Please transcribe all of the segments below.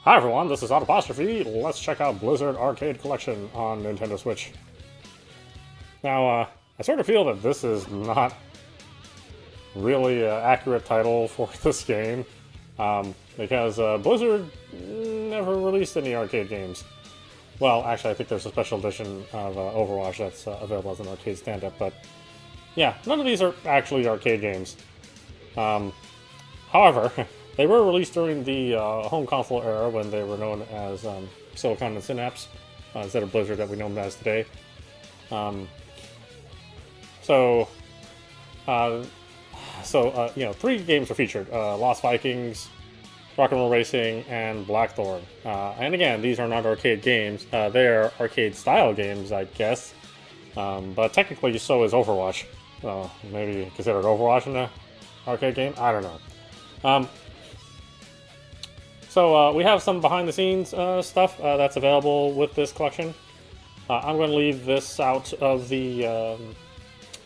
Hi everyone, this is audap. Let's check out Blizzard Arcade Collection on Nintendo Switch. Now, I sort of feel that this is not really an accurate title for this game, because Blizzard never released any arcade games. Well, actually, I think there's a special edition of Overwatch that's available as an arcade stand-up, but yeah, none of these are actually arcade games. However, they were released during the home console era when they were known as Silicon and Synapse, instead of Blizzard that we know them as today. You know, 3 games were featured: Lost Vikings, Rock and Roll Racing, and Blackthorne. And again, these are not arcade games. They are arcade-style games, I guess. But technically, so is Overwatch. Maybe considered Overwatch an arcade game? I don't know. So we have some behind-the-scenes stuff that's available with this collection. I'm going to leave this out of the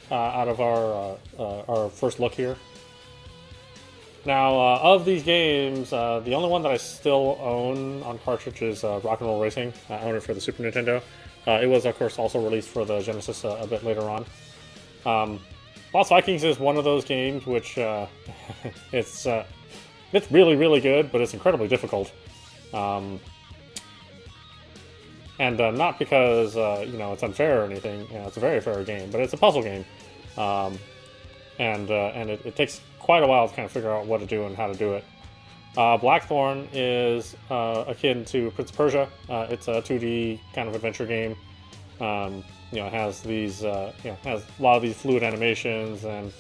our first look here. Now, of these games, the only one that I still own on cartridge is Rock and Roll Racing. I own it for the Super Nintendo. It was, of course, also released for the Genesis a bit later on. Lost Vikings is one of those games which it's really, really good, but it's incredibly difficult. And not because you know, it's unfair or anything. You know, it's a very fair game, but it's a puzzle game, and it takes quite a while to kind of figure out what to do and how to do it. Blackthorne is akin to Prince of Persia. It's a 2D kind of adventure game. You know, it has these you know, has a lot of these fluid animations and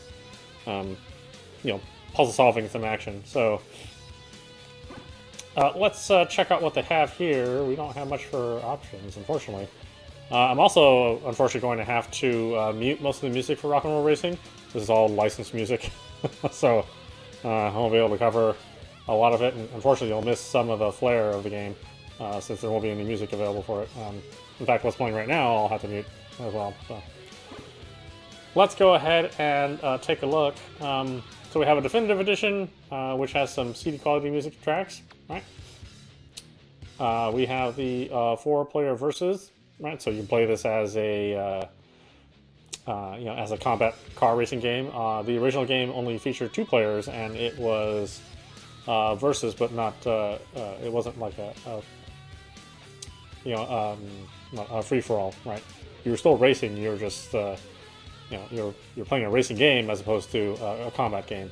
you know, puzzle solving and some action. So let's check out what they have here. We don't have much for options, unfortunately. I'm also, unfortunately, going to have to mute most of the music for Rock and Roll Racing. This is all licensed music, so I won't be able to cover a lot of it, and unfortunately you'll miss some of the flair of the game, since there won't be any music available for it. In fact, what's playing right now I'll have to mute as well. So let's go ahead and take a look. So we have a definitive edition, which has some CD quality music tracks, right? We have the 4-player versus, right? So you can play this as a you know, as a combat car racing game. The original game only featured 2 players, and it was versus, but not it wasn't like a you know, a free for all, right? You were still racing. You were just you know, you're playing a racing game as opposed to a combat game.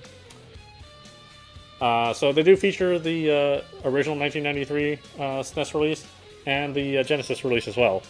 So they do feature the original 1993 SNES release and the Genesis release as well.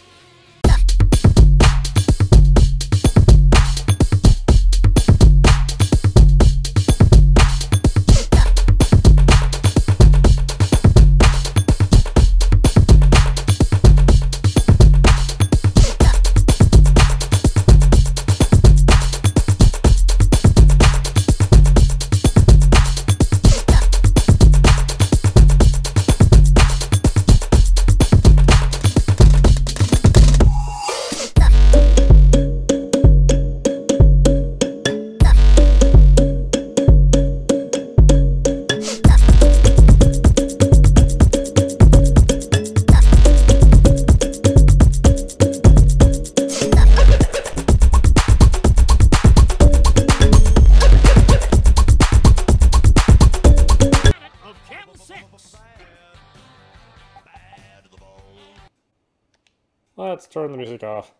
Let's turn the music off.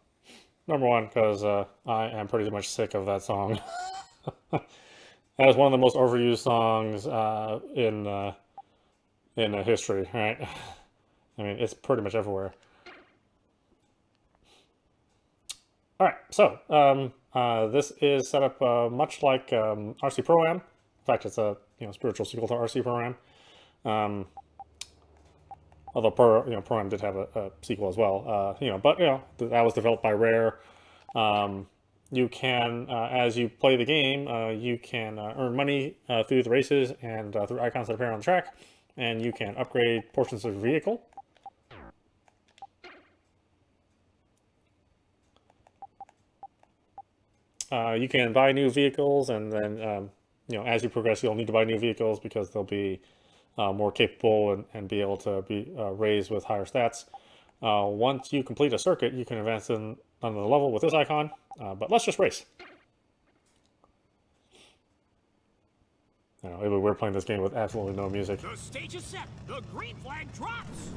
Number one, because I am pretty much sick of that song. That is one of the most overused songs in history, right? I mean, it's pretty much everywhere. All right, so this is set up much like RC Pro-Am. In fact, it's a, you know, spiritual sequel to RC Pro-Am. Although Pro-Am did have a sequel as well, you know, but you know, that was developed by Rare. You can, as you play the game, you can earn money through the races and through icons that appear on the track, and you can upgrade portions of your vehicle. You can buy new vehicles, and then you know, as you progress, you'll need to buy new vehicles because there'll be more capable and be able to be raised with higher stats. Once you complete a circuit, you can advance in on the level with this icon. But let's just race. We're playing this game with absolutely no music. The stage is set. The green flag drops.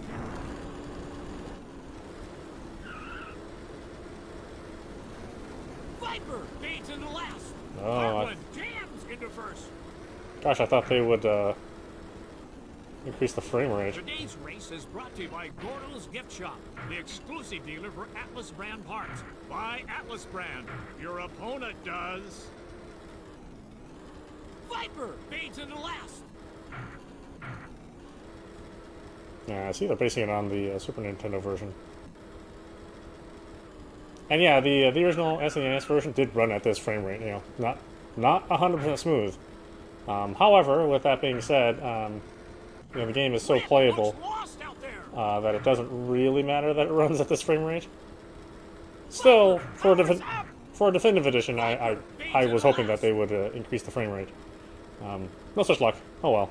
Viper fades into last. Oh, jams into first. Gosh, I thought they would increase the frame rate. Today's race is brought to you by Gordo's Gift Shop, the exclusive dealer for Atlas brand parts. Buy Atlas brand. Your opponent does. Viper fades into last. Yeah, I see they're basing it on the Super Nintendo version. And yeah, the original SNES version did run at this frame rate. Not 100% smooth. However, with that being said, the game is so playable that it doesn't really matter that it runs at this frame rate. Still, for a definitive edition, I was hoping that they would increase the frame rate. No such luck. Oh well.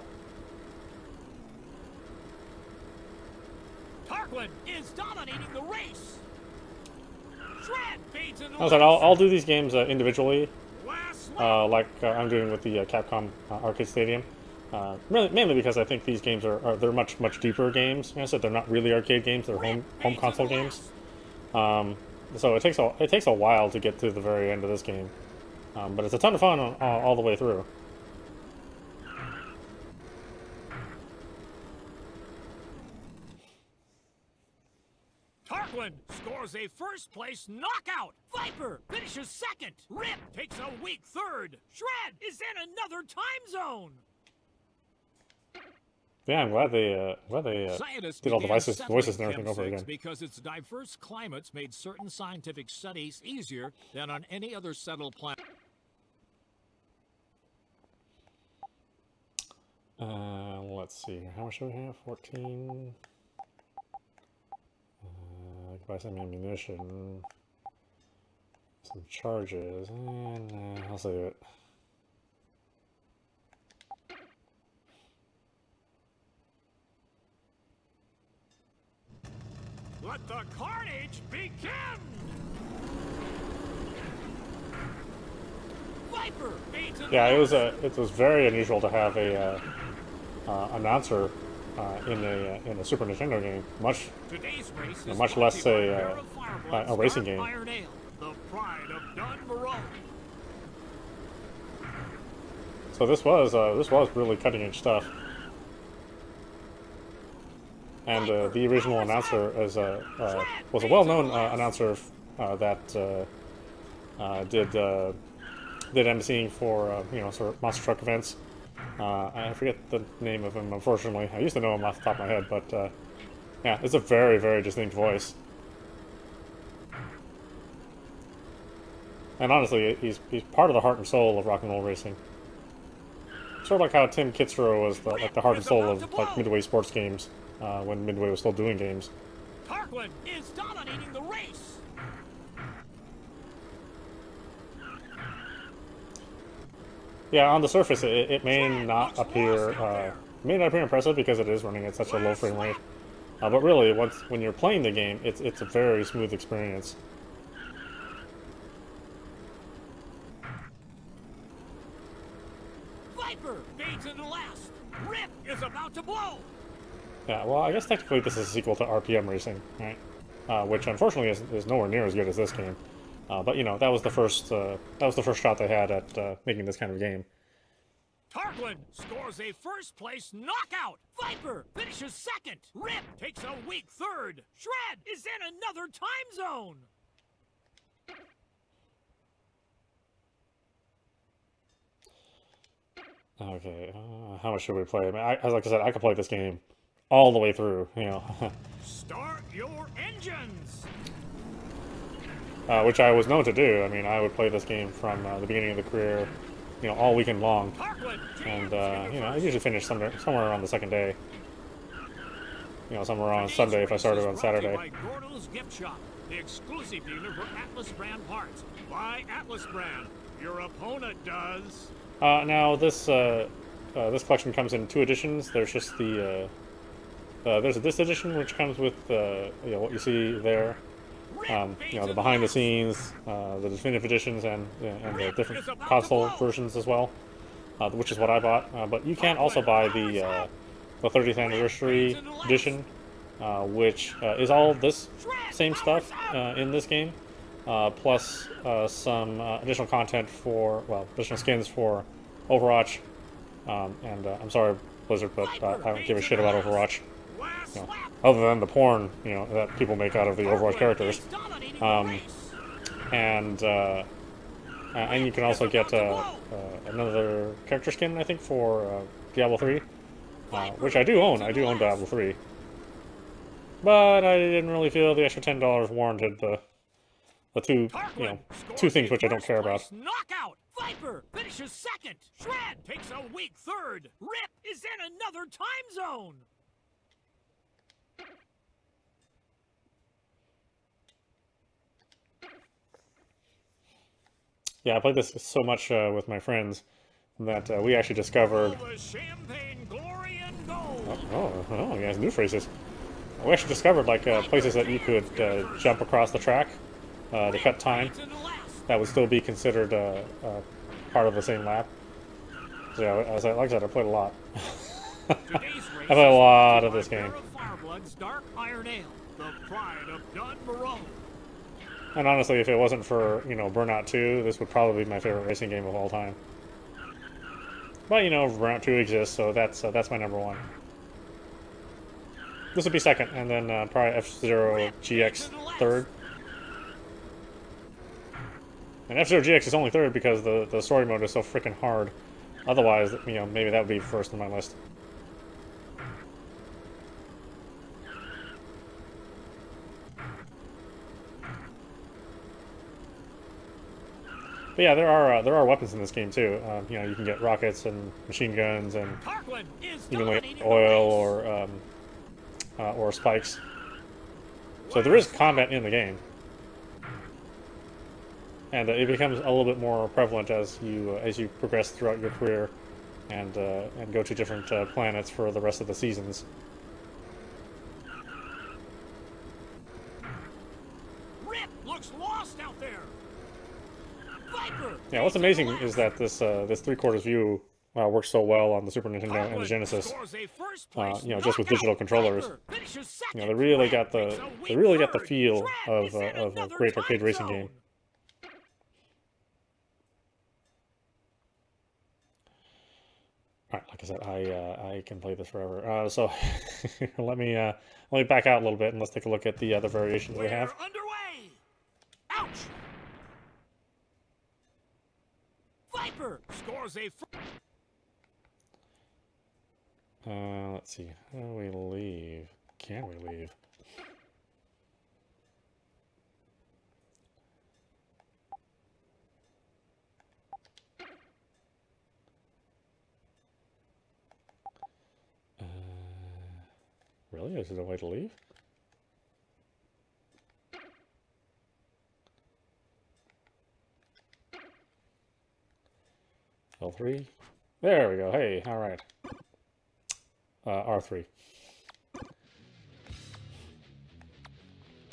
Tarquin is dominating the race. Shred fades into I said I'll do these games individually, like I'm doing with the Capcom Arcade Stadium. Mainly because I think these games they're much deeper games. Like I said, they're not really arcade games; they're home console games. So it takes a while to get to the very end of this game, but it's a ton of fun all the way through. Tarquin scores a first-place knockout. Viper finishes second. Rip takes a weak third. Shred is in another time zone. Yeah, I'm glad they did all the voices and everything over again. Because its diverse climates made certain scientific studies easier than on any other settled planet. Let's see. How much do we have? 14. I can buy some ammunition, some charges, and I'll save it. Let the carnage begin! Viper beats it. Yeah, it was very unusual to have a announcer in a Super Nintendo game, much less a racing game. The pride of Dun Moreau. So this was really cutting edge stuff. And the original announcer was a well-known announcer that did emceeing for sort of monster truck events. I forget the name of him, unfortunately. I used to know him off the top of my head, but yeah, it's a very distinct voice. And honestly, he's part of the heart and soul of rock and roll racing. Sort of like how Tim Kitzrow was the heart and soul of Midway sports games. When Midway was still doing games. Tarquin is dominating the race. Yeah, on the surface, it may not appear impressive because it is running at such a low frame rate. But really, when you're playing the game, it's a very smooth experience. Viper fades into last. Rip is about to blow. Yeah, well, I guess technically this is a sequel to RPM Racing, right? Which unfortunately is nowhere near as good as this game. But that was the first shot they had at making this kind of game. Tarquin scores a first-place knockout. Viper finishes second. Rip takes a weak third. Shred is in another time zone. Okay, how much should we play? I mean, like I said, I could play this game all the way through, Start your engines! Which I was known to do. I mean, I would play this game from the beginning of the career, all weekend long. And, I usually finish somewhere around the second day. Somewhere on Sunday if I started on Saturday. By Gordo's Gift Shop, the exclusive dealer for Atlas brand parts. Buy Atlas brand. Your opponent does. Now, this this collection comes in 2 editions. There's just the there's this edition which comes with you know, what you see there, you know, the behind the scenes, the definitive editions, and the different console versions as well, which is what I bought. But you can also buy the 30th anniversary edition, which is all this same stuff in this game, plus some additional content for, well, additional skins for Overwatch. And I'm sorry, Blizzard, but I don't give a shit about Overwatch. You know, other than the porn, you know, that people make out of the Overwatch characters. And you can also get another character skin, I think, for Diablo 3, which I do own. I do own Diablo 3. But I didn't really feel the extra $10 warranted the two, you know, 2 things which I don't care about. Knockout. Viper finishes second. Shred takes a weak third. Rip is in another time zone. Yeah, I played this so much with my friends that we actually discovered. Oh, you guys, new phrases. We actually discovered like places that you could jump across the track to cut time. That would still be considered part of the same lap. So yeah, as like I said, I played a lot. I played a lot of this game. And honestly, if it wasn't for, you know, Burnout 2, this would probably be my favorite racing game of all time. But, you know, Burnout 2 exists, so that's my number 1. This would be second, and then probably F-Zero GX third. And F-Zero GX is only third because the story mode is so freaking hard. Otherwise, you know, maybe that would be first on my list. But yeah, there are weapons in this game too. You know, you can get rockets and machine guns and even like oil or spikes. So there is combat in the game, and it becomes a little bit more prevalent as you progress throughout your career, and go to different planets for the rest of the seasons. Rip looks lost out there. Yeah, what's amazing is that this 3/4 view works so well on the Super Nintendo and the Genesis. You know, just with digital controllers. You know, they really got the feel of a great arcade racing game. All right, like I said, I can play this forever. So let me back out a little bit and let's take a look at the other variations we have. Underway. Ouch. Viper scores a. Let's see. How do we leave? Can we leave? Really? Is there a way to leave? L3. There we go. Hey, all right. R3.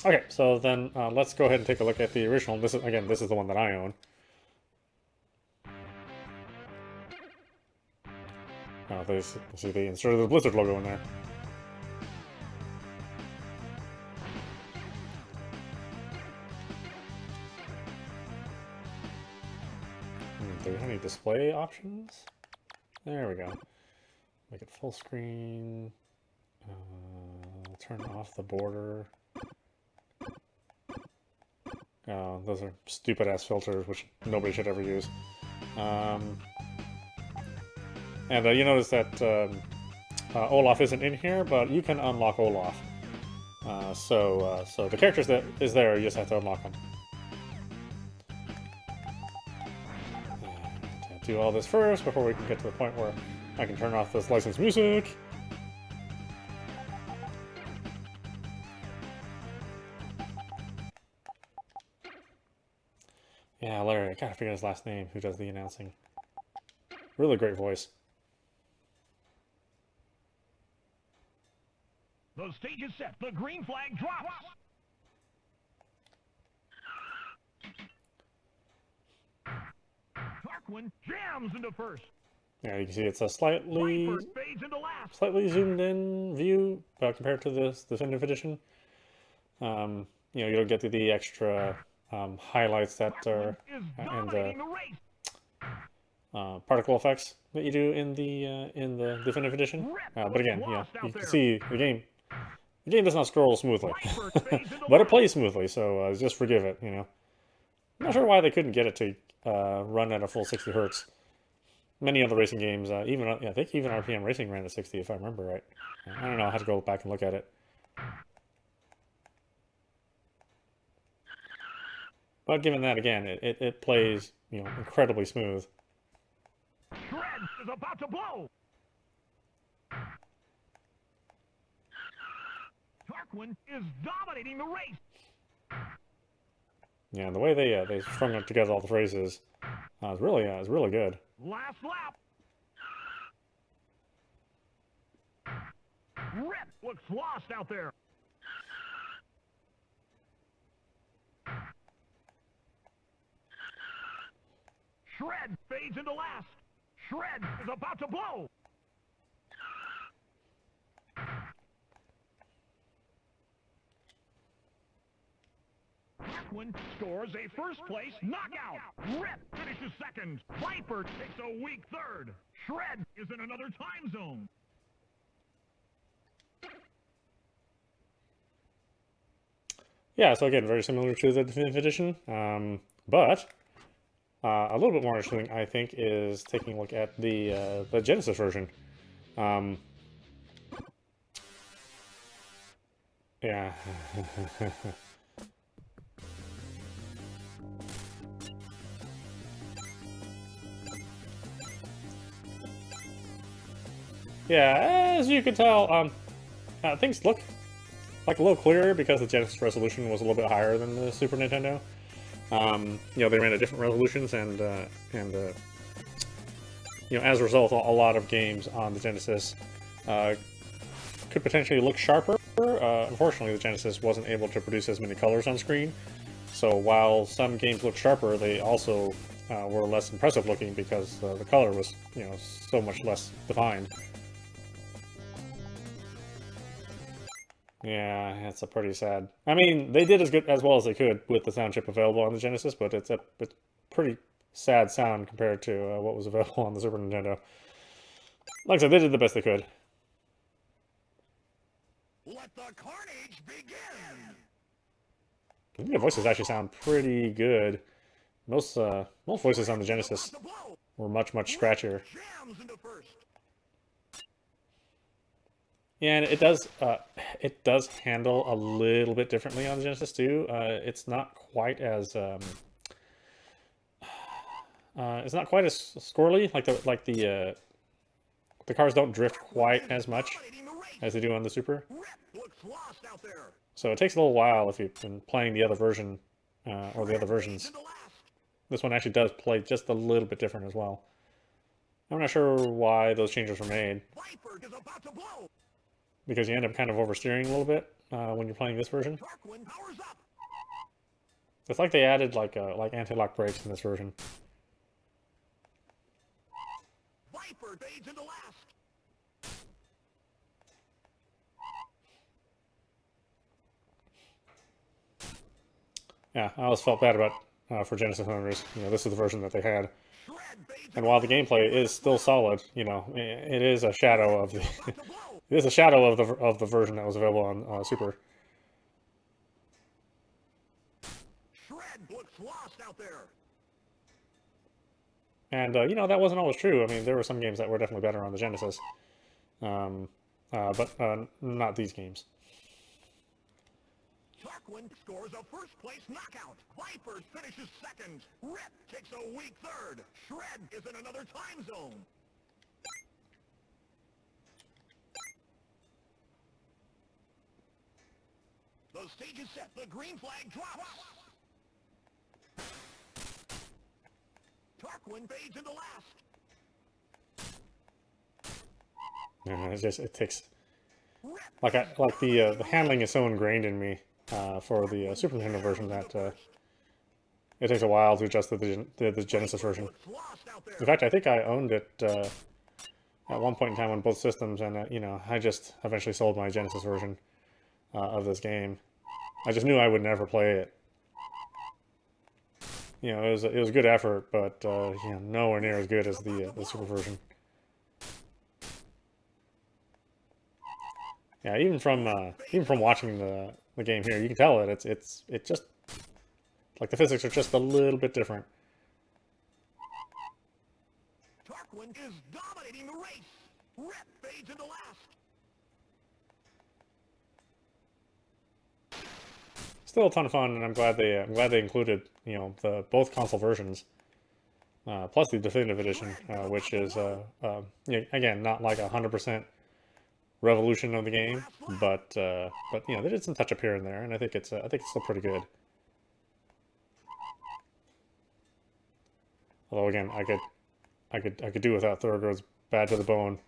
Okay, so then let's go ahead and take a look at the original. This is the one that I own. Oh, see, they inserted the Blizzard logo in there. Do we have any display options? There we go. Make it full screen. Turn off the border. Those are stupid ass filters, which nobody should ever use. And you notice that Olaf isn't in here, but you can unlock Olaf. So the characters that is there, you just have to unlock them. Do all this first before we can get to the point where I can turn off this licensed music. Yeah, Larry, I gotta figure his last name, who does the announcing. Really great voice. The stage is set. The green flag drops. Tarquin jams into first. Yeah, you can see it's a slightly Fades into last. zoomed in view compared to this definitive edition. You know, you don't get the extra highlights that are and the particle effects that you do in the definitive edition. But again, yeah, you can see the game. The game does not scroll smoothly, but it plays smoothly, so just forgive it. You know, I'm not sure why they couldn't get it to run at a full 60 hertz. Many other racing games, even I think even RPM Racing ran at 60 if I remember right. I don't know. I have to go back and look at it. But given that, again, it plays, you know, incredibly smooth. Shred is about to blow. Tarquin is dominating the race. Yeah, the way they strung up together all the phrases is really good. Last lap. Rip looks lost out there. Shred fades into last. Shred is about to blow. Tarquin scores a first-place knockout. Rip finishes second. Viper takes a weak third. Shred is in another time zone. Yeah, so again, very similar to the definitive edition, but a little bit more interesting, I think, is taking a look at the Genesis version. Yeah. Yeah, as you can tell, things look like a little clearer because the Genesis resolution was a little bit higher than the Super Nintendo. You know, they ran at different resolutions, and you know, as a result, a lot of games on the Genesis could potentially look sharper. Unfortunately, the Genesis wasn't able to produce as many colors on screen, so while some games looked sharper, they also were less impressive looking because the color was, you know, so much less defined. Yeah, it's a pretty sad. I mean, they did as well as they could with the sound chip available on the Genesis, but it's pretty sad sound compared to what was available on the Super Nintendo. Like I said, they did the best they could. Let the carnage begin. I think the voices actually sound pretty good. Most voices on the Genesis were much scratchier. Yeah, and it does handle a little bit differently on the Genesis too. It's not quite as squirrely. The cars don't drift quite as much as they do on the Super. So it takes a little while if you've been playing the other version or the other versions. This one actually does play just a little bit different as well. I'm not sure why those changes were made. Because you end up kind of oversteering a little bit when you're playing this version. It's like they added like anti-lock brakes in this version. Viper fades into last. Yeah, I always felt bad about for Genesis owners. You know, this is the version that they had. And while the gameplay is still solid, you know, it is a shadow of the it is a shadow of the version that was available on Super. Shred looks lost out there. And you know, that wasn't always true. I mean, there were some games that were definitely better on the Genesis, but not these games. Tarquin scores a first-place knockout. Viper finishes second. Rip takes a weak third. Shred is in another time zone. The stage is set. The green flag drops. Tarquin fades into last. It's just, it takes like the handling is so ingrained in me for the Super Nintendo version that it takes a while to adjust to the Genesis version. In fact, I think I owned it at one point in time on both systems, and you know, I just eventually sold my Genesis version of this game. I just knew I would never play it. You know, it was a good effort, but you know, nowhere near as good as the Super version. Yeah, even from watching the game here, you can tell that it just like the physics are just a little bit different. Tarquin is dominating the race. Rep fades into last. Still a ton of fun, and I'm glad they included, you know, the both console versions, plus the definitive edition, which is you know, again, not like 100% revolution of the game, but you know, they did some touch up here and there, and I think it's still pretty good. Although again, I could do without Thorogood's Bad to the Bone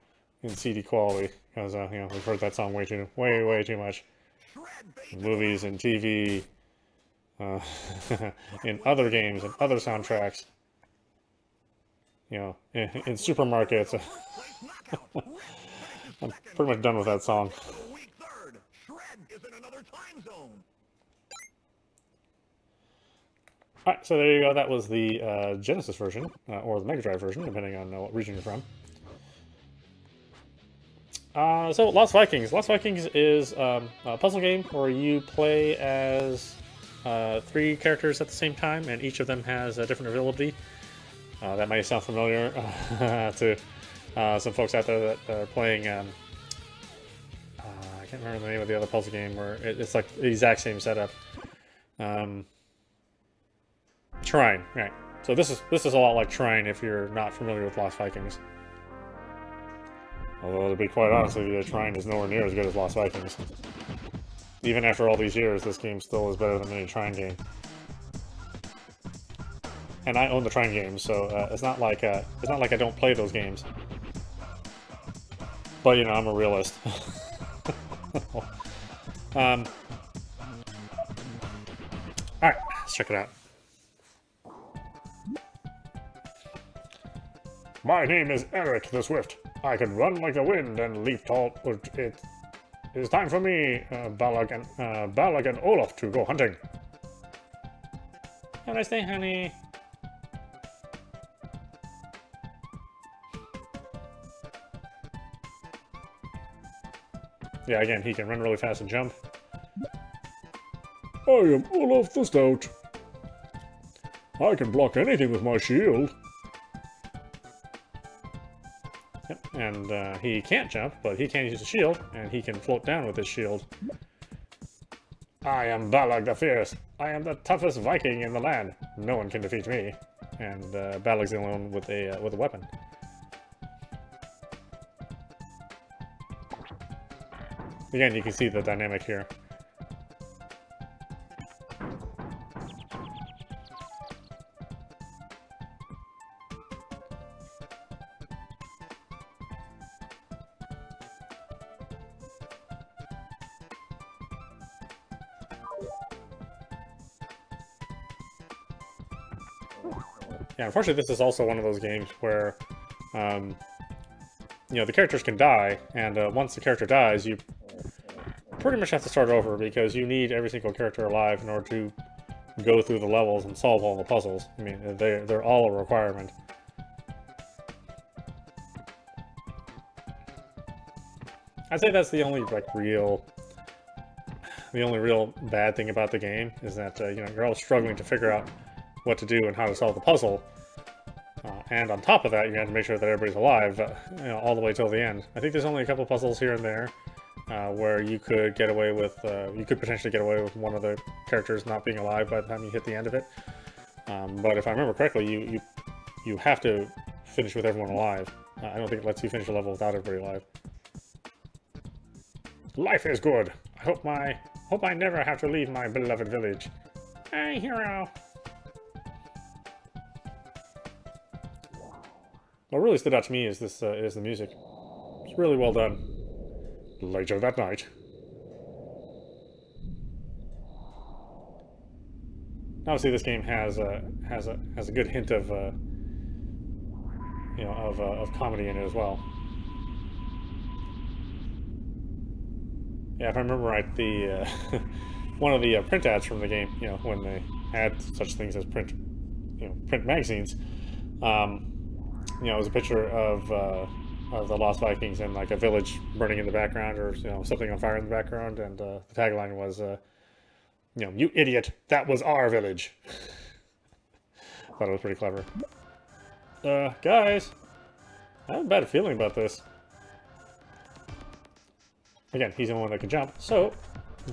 in CD quality, because you know, we've heard that song way too much. In movies and TV, in other games and other soundtracks, you know, in supermarkets. I'm pretty much done with that song. Alright, so there you go. That was the Genesis version, or the Mega Drive version, depending on what region you're from. So, Lost Vikings. Lost Vikings is a puzzle game where you play as 3 characters at the same time, and each of them has a different ability. That might sound familiar to some folks out there that are playing... I can't remember the name of the other puzzle game where it's like the exact same setup. Trine, right. So this is a lot like Trine if you're not familiar with Lost Vikings. Although, to be quite honest with you, Trine is nowhere near as good as Lost Vikings. Even after all these years, this game still is better than any Trine game. And I own the Trine games, so it's not like I don't play those games. But you know, I'm a realist. Alright, let's check it out. My name is Erik the Swift. I can run like the wind and leap tall. It is time for me, Baleog and Olaf, to go hunting. Have a nice day, honey. Yeah, again, he can run really fast and jump. I am Olaf the Stout. I can block anything with my shield. Yep, and he can't jump, but he can use a shield, and he can float down with his shield. I am Baleog the Fierce. I am the toughest Viking in the land. No one can defeat me. And Baleog's the only one with a weapon. Again, you can see the dynamic here. Yeah, unfortunately, this is also one of those games where, you know, the characters can die, and once the character dies, you pretty much have to start over because you need every single character alive in order to go through the levels and solve all the puzzles. I mean, they're all a requirement. I'd say that's the only real bad thing about the game is that you know, you're all struggling to figure out what to do and how to solve the puzzle. And on top of that, you have to make sure that everybody's alive, you know, all the way till the end. I think there's only a couple puzzles here and there where you could get away with, you could potentially get away with one of the characters not being alive by the time you hit the end of it. But if I remember correctly, you have to finish with everyone alive. I don't think it lets you finish a level without everybody alive. Life is good. I hope I never have to leave my beloved village. Hey, hero. What really stood out to me is this is the music. It's really well done. Later that night. Obviously, this game has a good hint of you know, of comedy in it as well. Yeah, if I remember right, the one of the print ads from the game, you know, when they had such things as print magazines, you know, it was a picture of the Lost Vikings and like a village burning in the background, or you know, something on fire in the background, and the tagline was, you know, "You idiot, that was our village." I thought it was pretty clever. Guys, I have a bad feeling about this. Again, he's the only one that can jump, so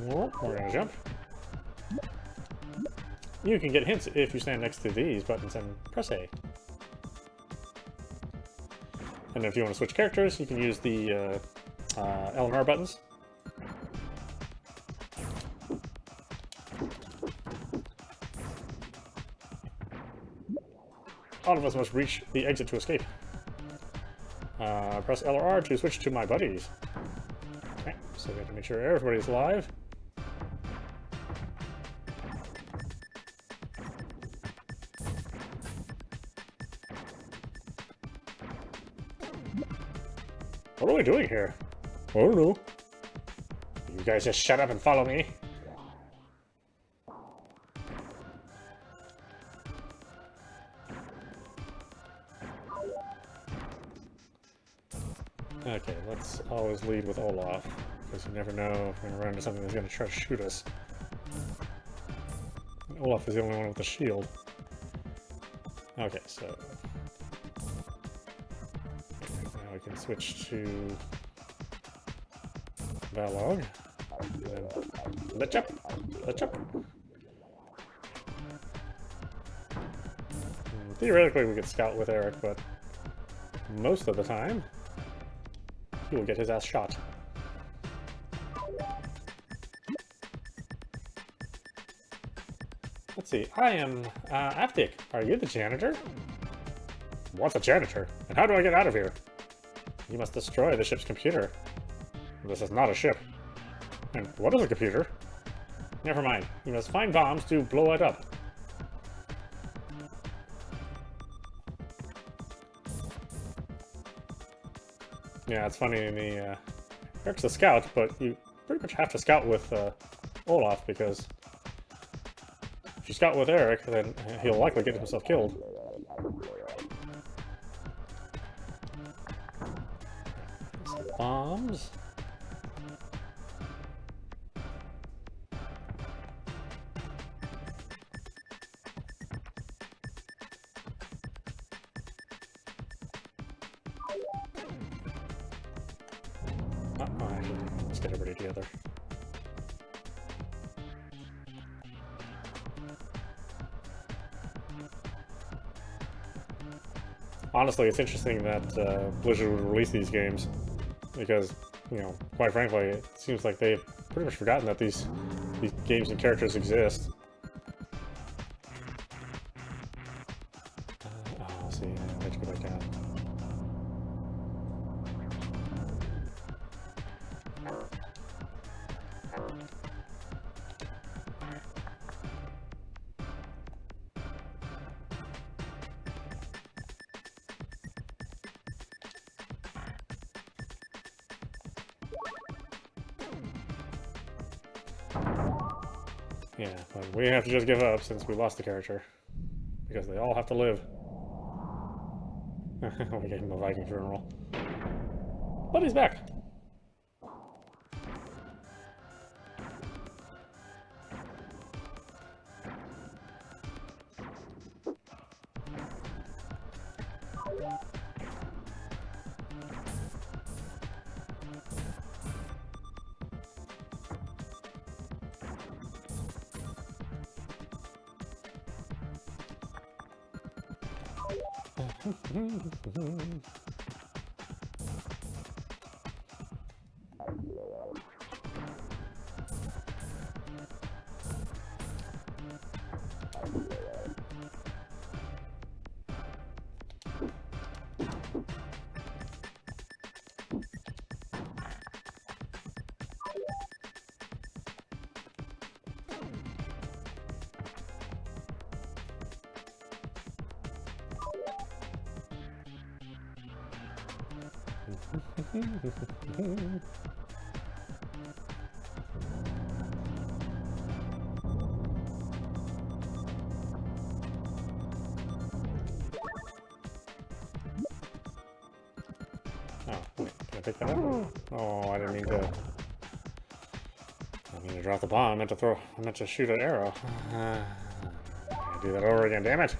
we're gonna jump. You can get hints if you stand next to these buttons and press A. And if you want to switch characters, you can use the RNRR buttons. All of us must reach the exit to escape. Press L or R to switch to my buddies. Okay, so we have to make sure everybody's alive. What are we doing here? I don't know. You guys just shut up and follow me. Okay, let's always lead with Olaf, because you never know if we're going to run into something that's going to try to shoot us. And Olaf is the only one with a shield. Okay, so... now we can switch to... Baleog. And then... Let's up! Let's up! Theoretically, we could scout with Erik, but... most of the time... he will get his ass shot. Let's see. I am Aptic. Are you the janitor? What's a janitor? And how do I get out of here? You must destroy the ship's computer. This is not a ship. And what is a computer? Never mind. You must find bombs to blow it up. Yeah, it's funny, in the, Erik's a scout, but you pretty much have to scout with, Olaf, because if you scout with Erik, then he'll likely get himself killed. Some bombs. Let's get everybody together. Honestly, it's interesting that Blizzard would release these games, because, you know, quite frankly, it seems like they've pretty much forgotten that these games and characters exist. Oh, see, I have to go back down. Yeah, but we have to just give up since we lost the character. Because they all have to live. We gave him a Viking funeral. But he's back! Oh, wait, can I pick that up? Oh, I didn't mean to. I mean to drop the bomb. I meant to throw. I meant to shoot an arrow. I do that over again. Damn it!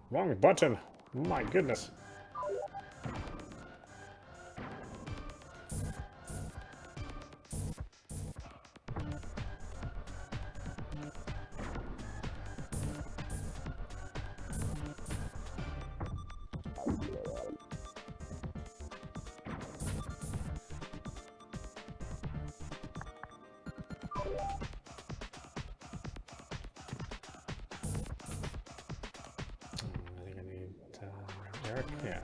Wrong button. My goodness. Erik? Yeah.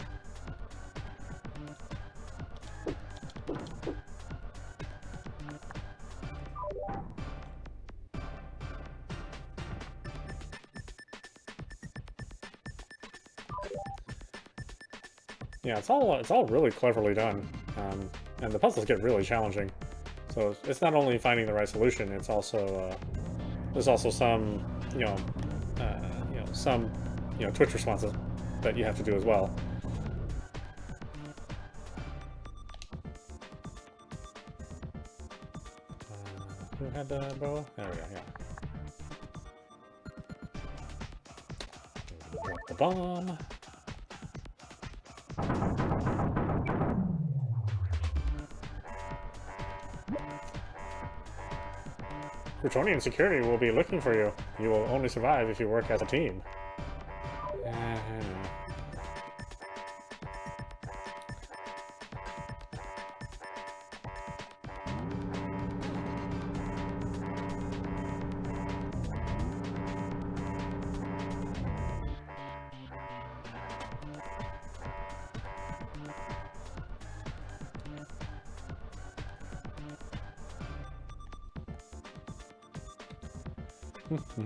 Yeah, it's all really cleverly done, and the puzzles get really challenging. So it's not only finding the right solution; it's also there's also some some twitch responses that you have to do as well. Who had the bow? There we go. Yeah. Drop the bomb. Plutonian security will be looking for you. You will only survive if you work as a team. Where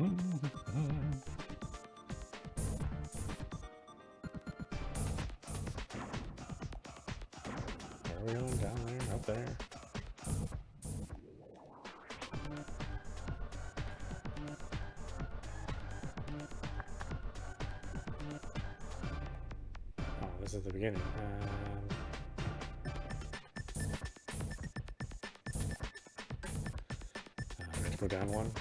are we going? Down there? Up there? Oh, this is the beginning. I have to go down one.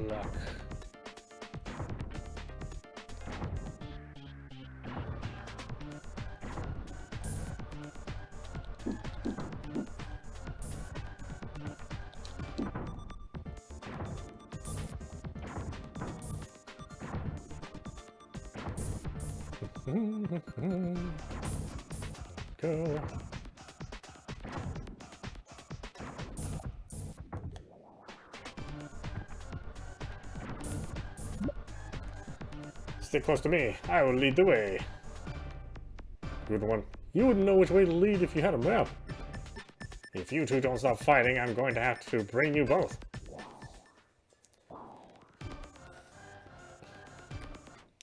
Luck. Go. stick close to me. I will lead the way. Good one. You wouldn't know which way to lead if you had a map. If you two don't stop fighting, I'm going to have to bring you both.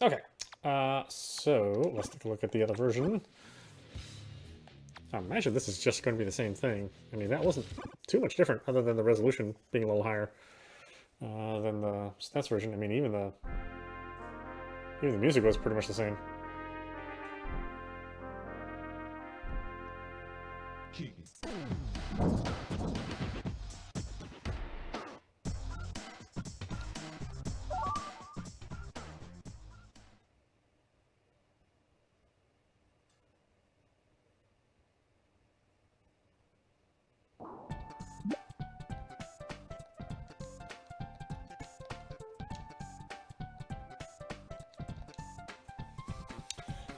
Okay. So let's take a look at the other version. I imagine this is just going to be the same thing. I mean, that wasn't too much different, other than the resolution being a little higher than the SNES version. I mean, even the music was pretty much the same.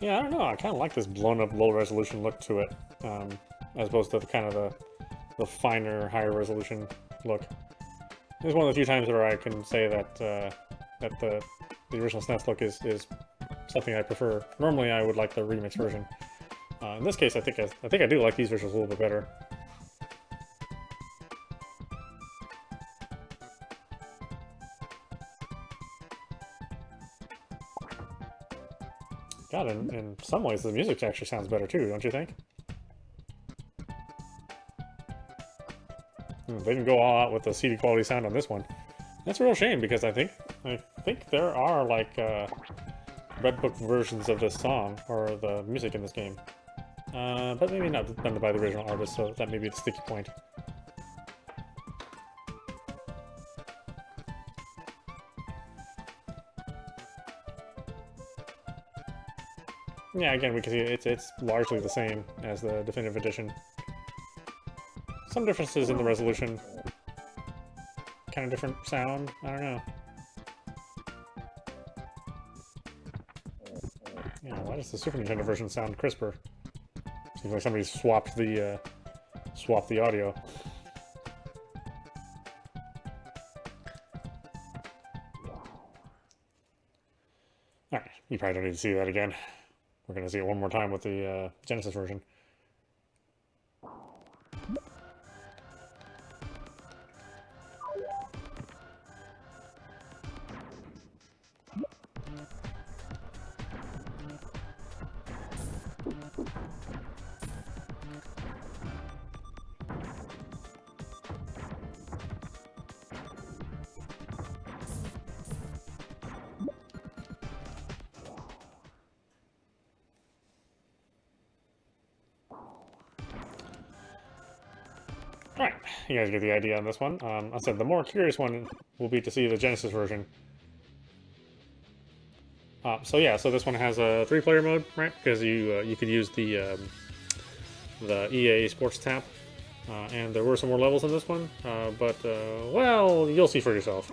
Yeah, I don't know. I kind of like this blown-up, low-resolution look to it, as opposed to the kind of the finer, higher-resolution look. It's one of the few times where I can say that that the original SNES look is something I prefer. Normally, I would like the remix version. In this case, I think I do like these versions a little bit better. God, in some ways, the music actually sounds better too, don't you think? They didn't go all out with the CD quality sound on this one. That's a real shame, because I think there are like Red Book versions of this song or the music in this game, but maybe not done by the original artist. So that may be the sticky point. Yeah, again, we can see it's largely the same as the definitive edition. Some differences in the resolution. Kind of different sound. I don't know. Yeah, why does the Super Nintendo version sound crisper? Seems like somebody swapped the audio. Alright, you probably don't need to see that again. We're going to see it one more time with the Genesis version. Alright, you guys get the idea on this one. I said the more curious one will be to see the Genesis version. So this one has a 3-player mode, right? Because you could use the EA Sports tab, and there were some more levels in this one, but well, you'll see for yourself.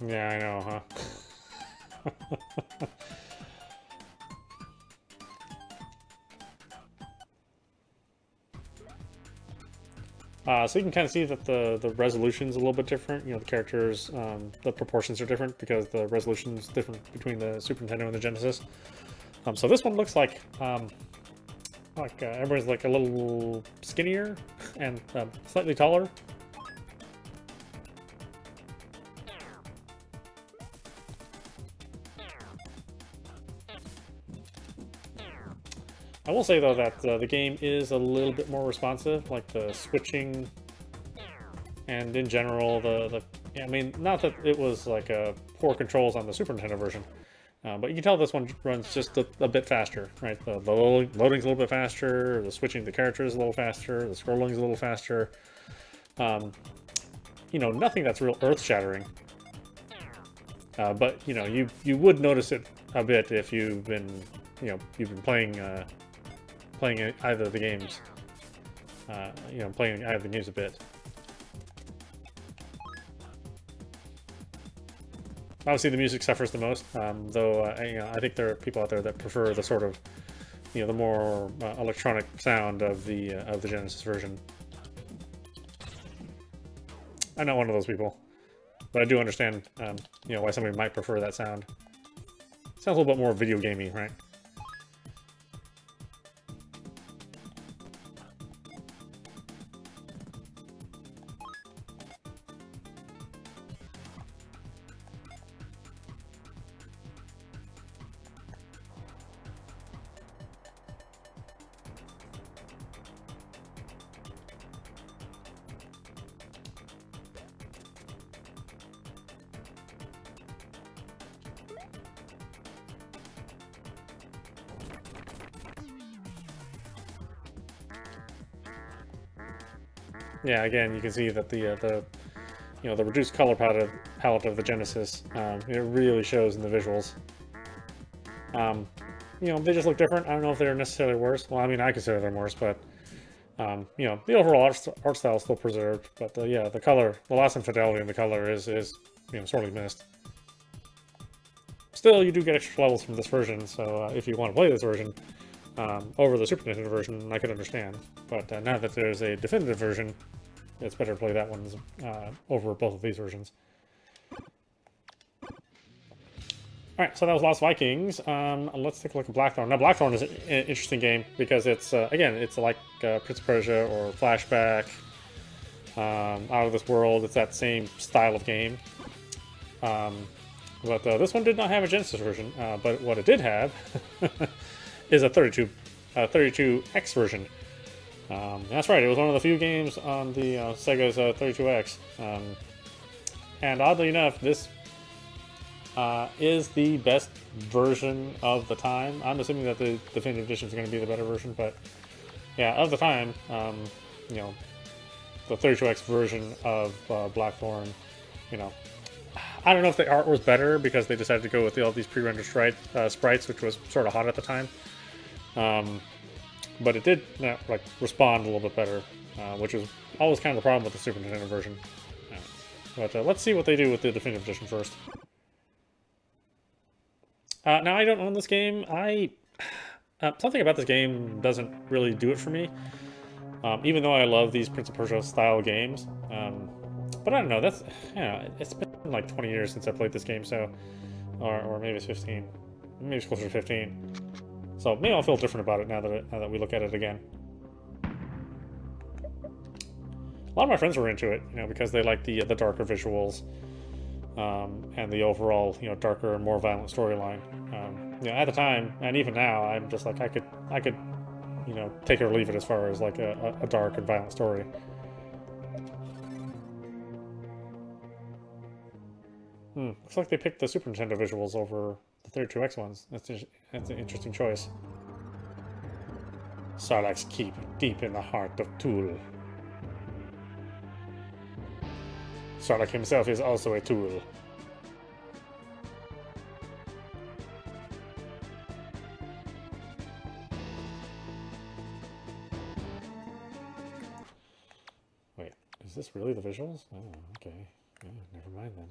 Yeah, I know, huh? So you can kind of see that the resolution's a little bit different. You know, the characters, the proportions are different because the resolution's different between the Super Nintendo and the Genesis. So this one looks like everybody's like a little skinnier and slightly taller. I will say, though, that the game is a little bit more responsive, like the switching, and in general, I mean, not that it was like poor controls on the Super Nintendo version, but you can tell this one runs just a bit faster, right? The loading's a little bit faster, the switching the characters is a little faster, the scrolling's a little faster. You know, nothing that's real earth-shattering, but you know, you would notice it a bit if you've been playing either of the games, playing either of the games a bit. Obviously, the music suffers the most, though I think there are people out there that prefer the sort of, the more electronic sound of the Genesis version. I'm not one of those people, but I do understand, why somebody might prefer that sound. Sounds a little bit more video gamey, right? Yeah, again, you can see that the reduced color palette of the Genesis, it really shows in the visuals. They just look different. I don't know if they're necessarily worse. Well, I mean, I consider them worse, but the overall art style is still preserved. But yeah, the color, the loss in fidelity in the color is sorely missed. Still, you do get extra levels from this version, so if you want to play this version over the Super Nintendo version, I could understand. But now that there's a definitive version, it's better to play that one over both of these versions. Alright, so that was Lost Vikings. Let's take a look at Blackthorne. Now, Blackthorne is an interesting game because it's, again, it's like Prince of Persia or Flashback, Out of This World. It's that same style of game. But this one did not have a Genesis version, but what it did have is a 32X version. That's right, it was one of the few games on the Sega's 32X. And oddly enough, this is the best version of the time. I'm assuming that the Definitive Edition is going to be the better version, but yeah, of the time, the 32X version of Blackthorne, I don't know if the art was better because they decided to go with all these pre-rendered sprites, which was sort of hot at the time. But it did respond a little bit better, which was always kind of the problem with the Super Nintendo version. But let's see what they do with the Definitive Edition first. Now, I don't own this game. Something about this game doesn't really do it for me, even though I love these Prince of Persia style games. But I don't know. It's been like 20 years since I played this game, so, or maybe it's 15. Maybe it's closer to 15. So maybe I'll feel different about it now that we look at it again. A lot of my friends were into it, because they like the darker visuals, and the overall, darker and more violent storyline. At the time, and even now, I'm just like I could, take it or leave it as far as like a dark and violent story. Looks like they picked the Super Nintendo visuals over the 32X ones. That's an interesting choice. Sarlacc's keep deep in the heart of Tool. Sarlacc himself is also a tool. Wait, is this really the visuals? Oh, okay. Oh, never mind then.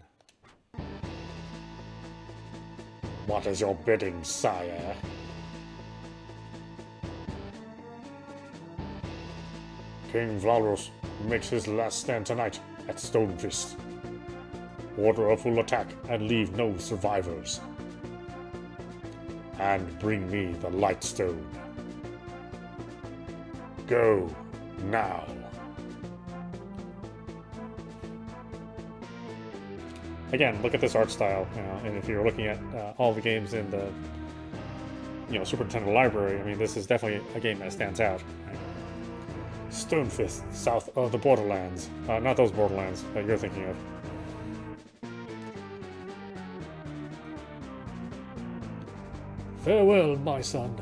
What is your bidding, sire? King Valrus makes his last stand tonight at Stonefist. Order a full attack and leave no survivors. And bring me the Lightstone. Go now. Again, look at this art style, and if you're looking at all the games in the Super Nintendo library, I mean, this is definitely a game that stands out. Right? Stonefist, south of the Borderlands. Not those Borderlands that you're thinking of. Farewell, my son.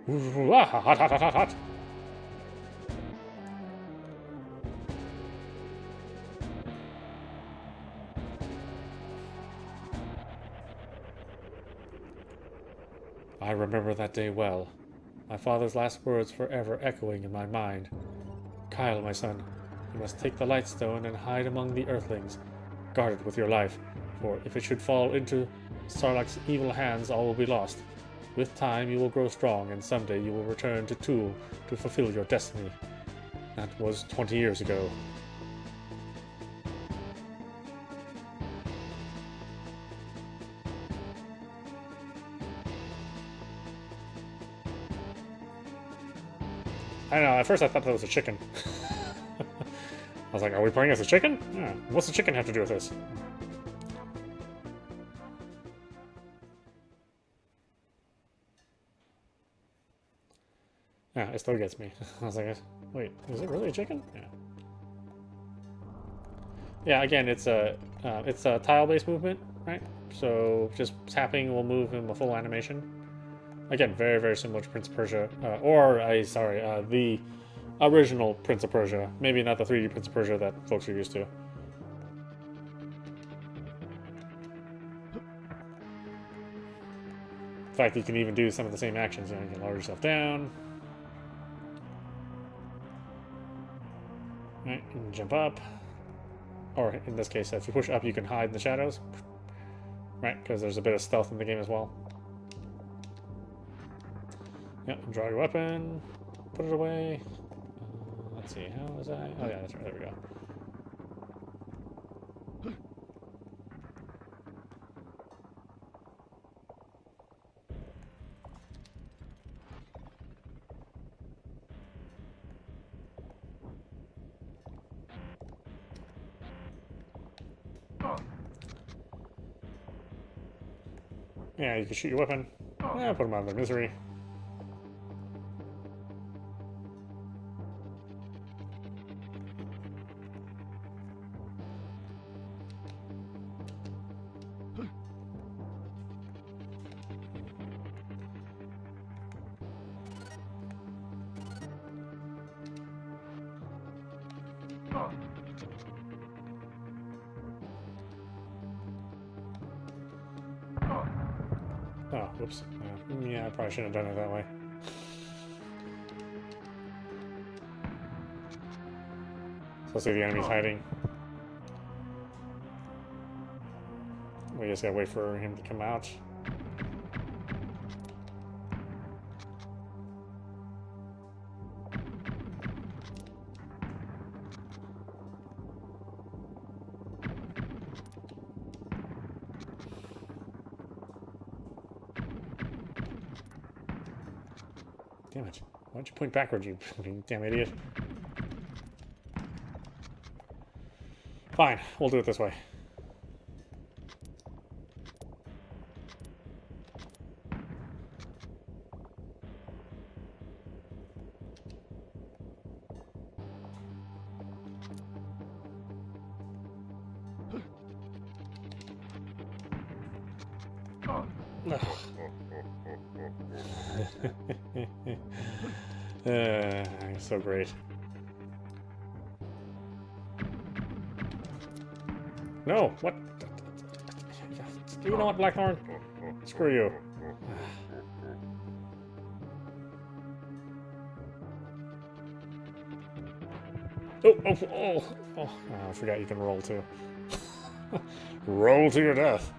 Hot, hot, hot, hot, hot. I remember that day well. My father's last words forever echoing in my mind. Kyle, my son, You must take the Lightstone and hide among the Earthlings. Guard it with your life, for if it should fall into Sarlac's evil hands, all will be lost. With time, you will grow strong, and someday you will return to Tool to fulfill your destiny. That was 20 years ago. I know, at first I thought that was a chicken. I was like, are we playing as a chicken? Yeah. What's the chicken have to do with this? Yeah, it still gets me. I was like, wait, is it really a chicken? Yeah. Yeah, again, it's a tile-based movement, right? So just tapping will move in a full animation. Again, very, very similar to Prince of Persia, the original Prince of Persia. Maybe not the 3D Prince of Persia that folks are used to. In fact, you can even do some of the same actions. You know, you can lower yourself down. Right, and jump up. Or in this case, if you push up, you can hide in the shadows. Right, because there's a bit of stealth in the game as well. Yep, draw your weapon, put it away. Let's see, how was I? Oh yeah, that's right, there we go. Yeah, you can shoot your weapon. Yeah, put them out of their misery. Oh, whoops. Yeah, I probably shouldn't have done it that way. So see the enemy's hiding. We just gotta wait for him to come out. Damn it. Why don't you point backwards, you damn idiot? Fine, we'll do it this way. So great. No, what? You know what, Blackthorne? Screw you. Oh, I forgot you can roll too. Roll to your death.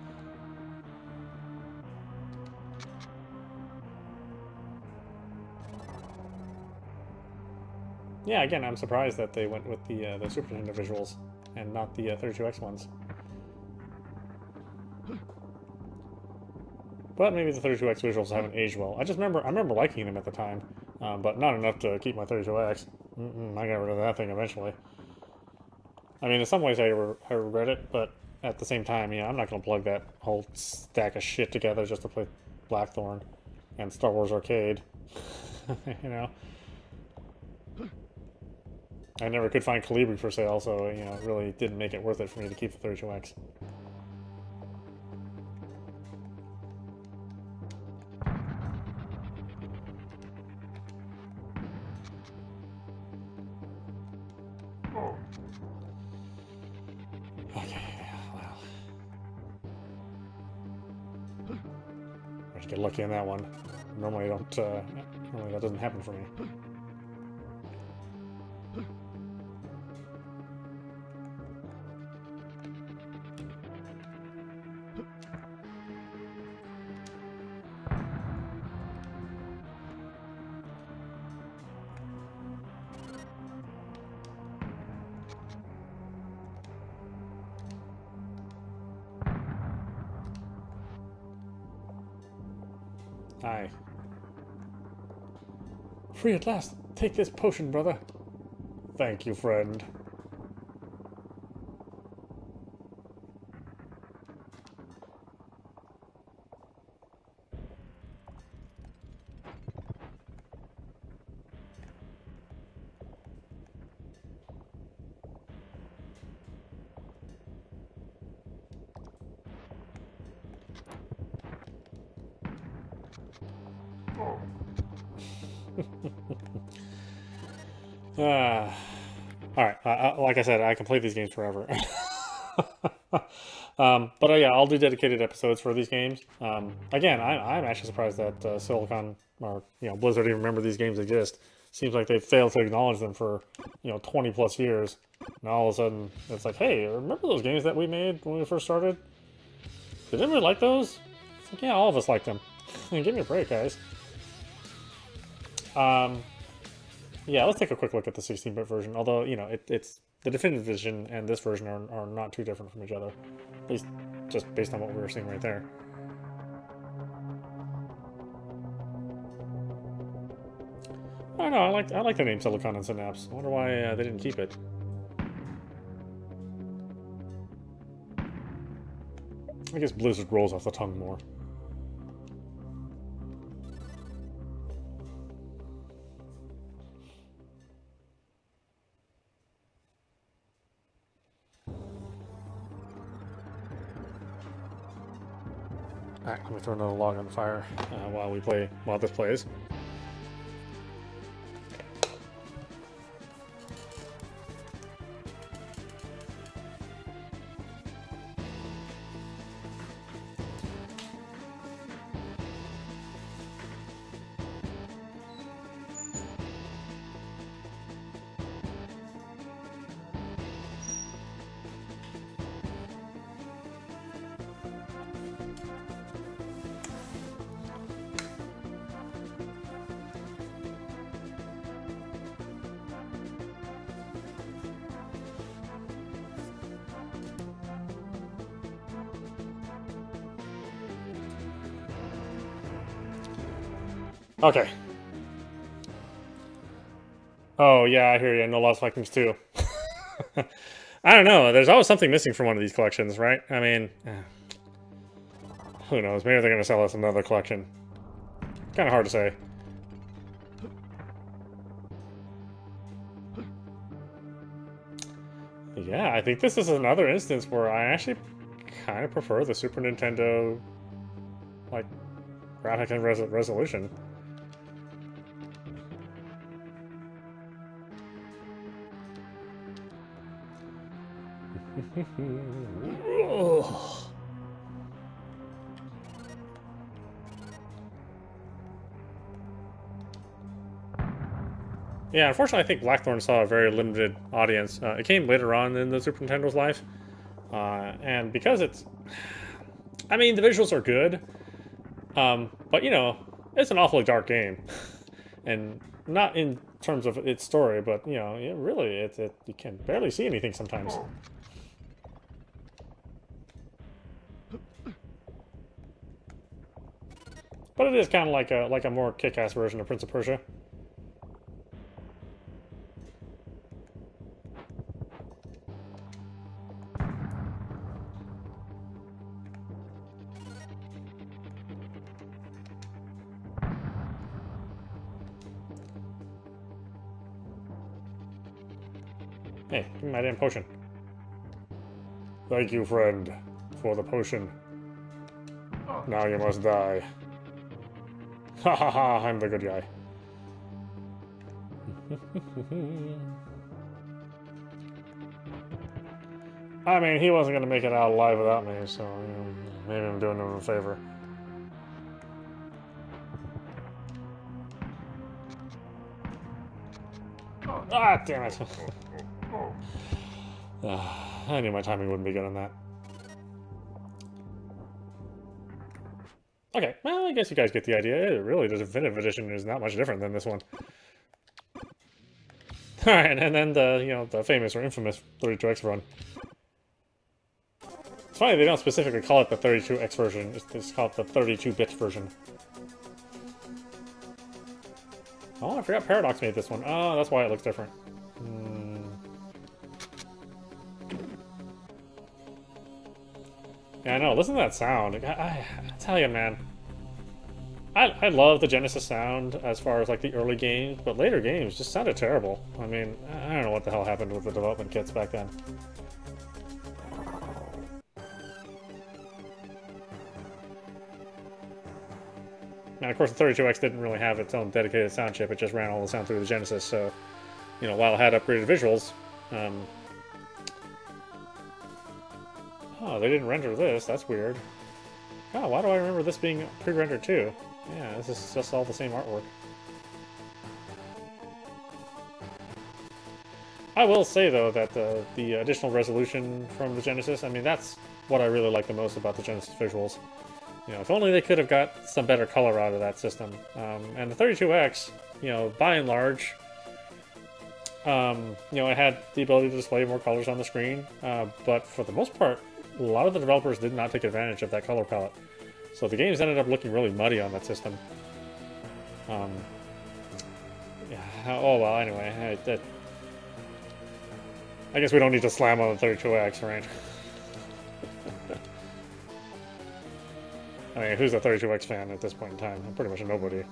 Yeah, again, I'm surprised that they went with the Super Nintendo visuals and not the 32X ones. But maybe the 32X visuals haven't aged well. I remember liking them at the time, but not enough to keep my 32X. I got rid of that thing eventually. I mean, in some ways I regret it, but at the same time, yeah, I'm not going to plug that whole stack of shit together just to play Blackthorne and Star Wars Arcade. You know? I never could find Calibri for sale, so, you know, it really didn't make it worth it for me to keep the 32X. Okay, well. I should get lucky on that one. Normally I don't, normally that doesn't happen for me. Aye. Free at last. Take this potion, brother. Thank you, friend. Alright, like I said, I can play these games forever. But yeah, I'll do dedicated episodes for these games. Again, I'm actually surprised that Silicon, or Blizzard even remember these games exist. Seems like they failed to acknowledge them for 20 plus years. And all of a sudden, it's like, hey, remember those games that we made when we first started? Did anybody like those? It's like, yeah, all of us liked them. Give me a break, guys. Yeah, let's take a quick look at the 16-bit version. Although, it's the definitive edition and this version are not too different from each other. At least just based on what we were seeing right there. I don't know, I like the name Silicon and Synapse. I wonder why they didn't keep it. I guess Blizzard rolls off the tongue more. Alright, let me throw another log on the fire while this plays. Okay. Oh, yeah, I hear you. No Lost Vikings too. I don't know. There's always something missing from one of these collections, right? I mean, who knows? Maybe they're going to sell us another collection. Kind of hard to say. Yeah, I think this is another instance where I actually kind of prefer the Super Nintendo, like, graphic and resolution. Yeah, unfortunately, I think Blackthorne saw a very limited audience. It came later on in the Super Nintendo's life, and because it's, I mean, the visuals are good, but it's an awfully dark game, and not in terms of its story, but really, you can barely see anything sometimes. But it is kind of like a more kick-ass version of Prince of Persia. Hey, give me my damn potion. Thank you, friend, for the potion. Now you must die. Ha ha ha, I'm the good guy. I mean, he wasn't gonna make it out alive without me, so maybe I'm doing him a favor. Ah, damn it. I knew my timing wouldn't be good on that. Okay, well, I guess you guys get the idea. Really, the definitive edition is not much different than this one. Alright, and then the famous or infamous 32X run. It's funny they don't specifically call it the 32X version, it's called the 32-bit version. Oh, I forgot Paradox made this one. Oh, that's why it looks different. Yeah, I know. Listen to that sound. I tell you, man. I love the Genesis sound as far as like the early games, but later games just sounded terrible. I mean, I don't know what the hell happened with the development kits back then. And of course, the 32X didn't really have its own dedicated sound chip. It just ran all the sound through the Genesis. So, you know, while it had upgraded visuals, oh, they didn't render this. That's weird. Oh, why do I remember this being pre-rendered too? Yeah, this is just all the same artwork. I will say, though, that the additional resolution from the Genesis, I mean, that's what I really like the most about the Genesis visuals. You know, if only they could have got some better color out of that system. And the 32X, you know, by and large, you know, it had the ability to display more colors on the screen, but for the most part, a lot of the developers did not take advantage of that color palette. So the games ended up looking really muddy on that system. Yeah, oh well, anyway, I guess we don't need to slam on the 32X, right? I mean, who's a 32X fan at this point in time? Pretty much nobody.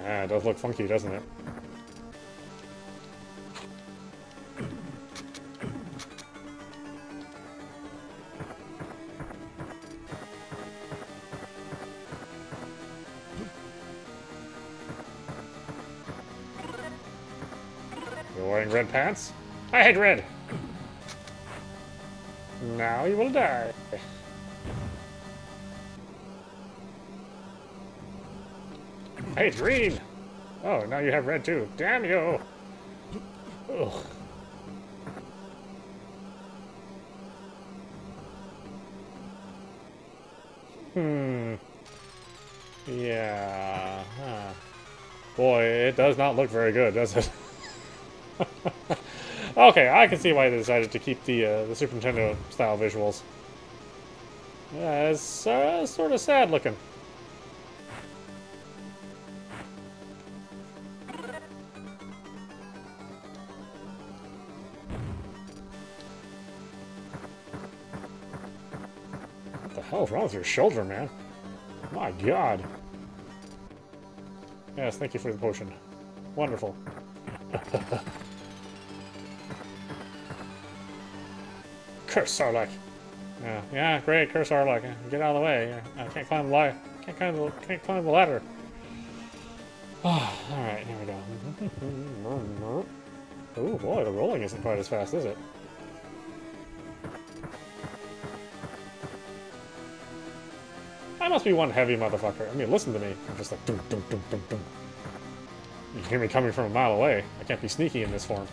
Ah, it does look funky, doesn't it? You're wearing red pants? I hate red! Now you will die. Hey, green! Oh, now you have red too. Damn you! Ugh. Yeah. Huh. Boy, it does not look very good, does it? Okay, I can see why they decided to keep the Super Nintendo style visuals. Yeah, it's sort of sad looking. What the hell's wrong with your shoulder, man? My God. Yes, thank you for the potion. Wonderful. Curse Sarlacc. Yeah, great. Curse Sarlacc. Get out of the way. I can't climb the ladder. Can't climb the ladder. All right, here we go. Oh boy, the rolling isn't quite as fast, is it? I must be one heavy motherfucker. I mean, listen to me. I'm just like dum dum dum dum dum. You can hear me coming from a mile away. I can't be sneaky in this form.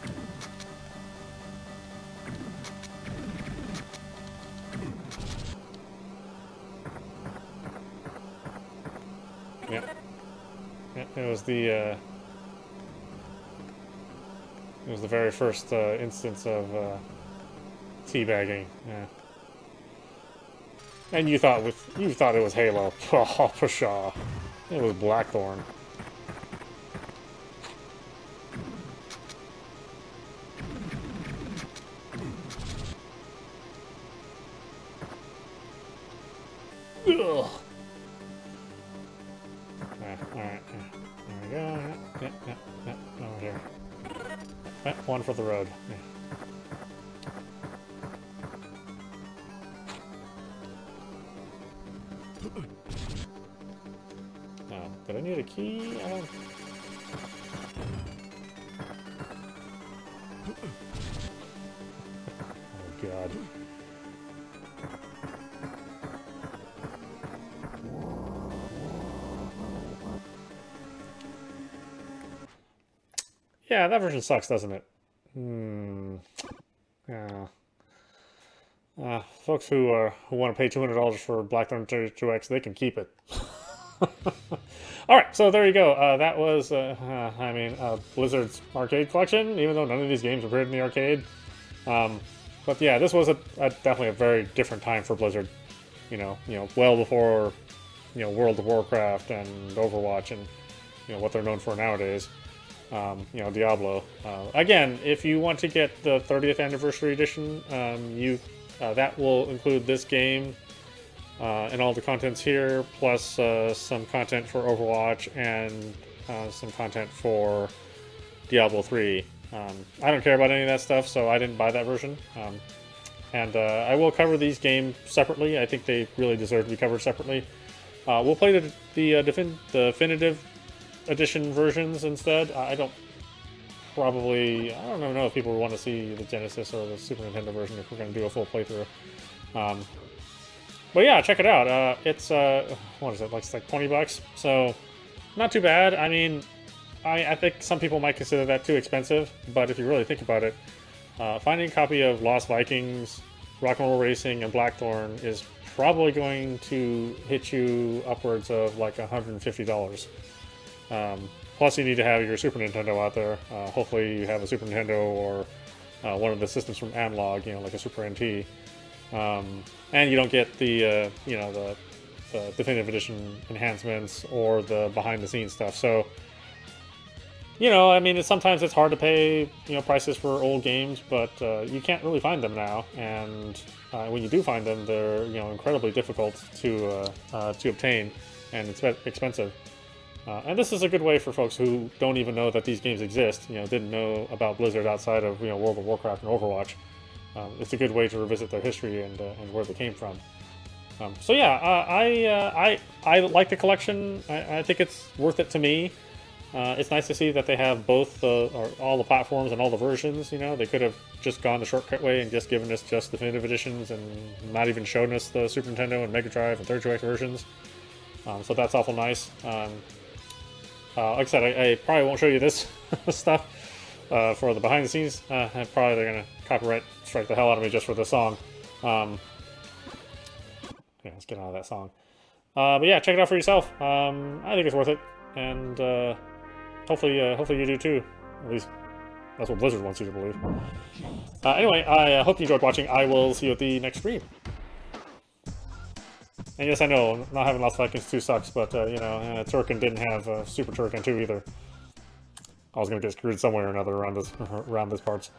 Yep. It was the very first instance of teabagging. Yeah. And you thought it was Halo. Oh, pshaw. It was Blackthorne. Ugh. Alright. There we go. Yep. Over here. One for the road. Yeah. Oh, did I need a key? I don't... Oh, God. Yeah, that version sucks, doesn't it? Yeah. Folks who want to pay $200 for Blackthorne 32X, they can keep it. All right, so there you go. That was, Blizzard's arcade collection, even though none of these games appeared in the arcade. But yeah, this was definitely a very different time for Blizzard. Well before, World of Warcraft and Overwatch and, what they're known for nowadays. Diablo. Again, if you want to get the 30th anniversary edition, that will include this game and all the contents here, plus some content for Overwatch and some content for Diablo 3. I don't care about any of that stuff, so I didn't buy that version. And I will cover these games separately. I think they really deserve to be covered separately. We'll play the definitive edition versions instead. I don't even know if people would want to see the Genesis or the Super Nintendo version if we're going to do a full playthrough. But yeah, check it out. It's what is it? It's like $20, so not too bad. I mean, I think some people might consider that too expensive, but if you really think about it, finding a copy of Lost Vikings, Rock and Roll Racing, and Blackthorne is probably going to hit you upwards of like $150. Plus, you need to have your Super Nintendo out there. Hopefully, you have a Super Nintendo or one of the systems from Analog, like a Super NT. And you don't get the definitive edition enhancements or the behind-the-scenes stuff. So, sometimes it's hard to pay, prices for old games, but you can't really find them now. And when you do find them, they're, incredibly difficult to obtain, and it's expensive. And this is a good way for folks who don't even know that these games exist, didn't know about Blizzard outside of, World of Warcraft and Overwatch. It's a good way to revisit their history and where they came from. So yeah, I like the collection. I think it's worth it to me. It's nice to see that they have both all the platforms and all the versions. They could have just gone the shortcut way and just given us just definitive editions and not even shown us the Super Nintendo and Mega Drive and 32X versions. So that's awful nice. Like I said, I probably won't show you this stuff for the behind the scenes. Probably they're gonna copyright strike the hell out of me just for this song. Yeah, let's get out of that song. But yeah, check it out for yourself. I think it's worth it, and hopefully you do too. At least that's what Blizzard wants you to believe. Anyway, I hope you enjoyed watching. I will see you at the next stream. And yes, I know, not having Lost Vikings 2 sucks, but, Turrican didn't have Super Turrican 2 either. I was going to get screwed somewhere or another around this parts.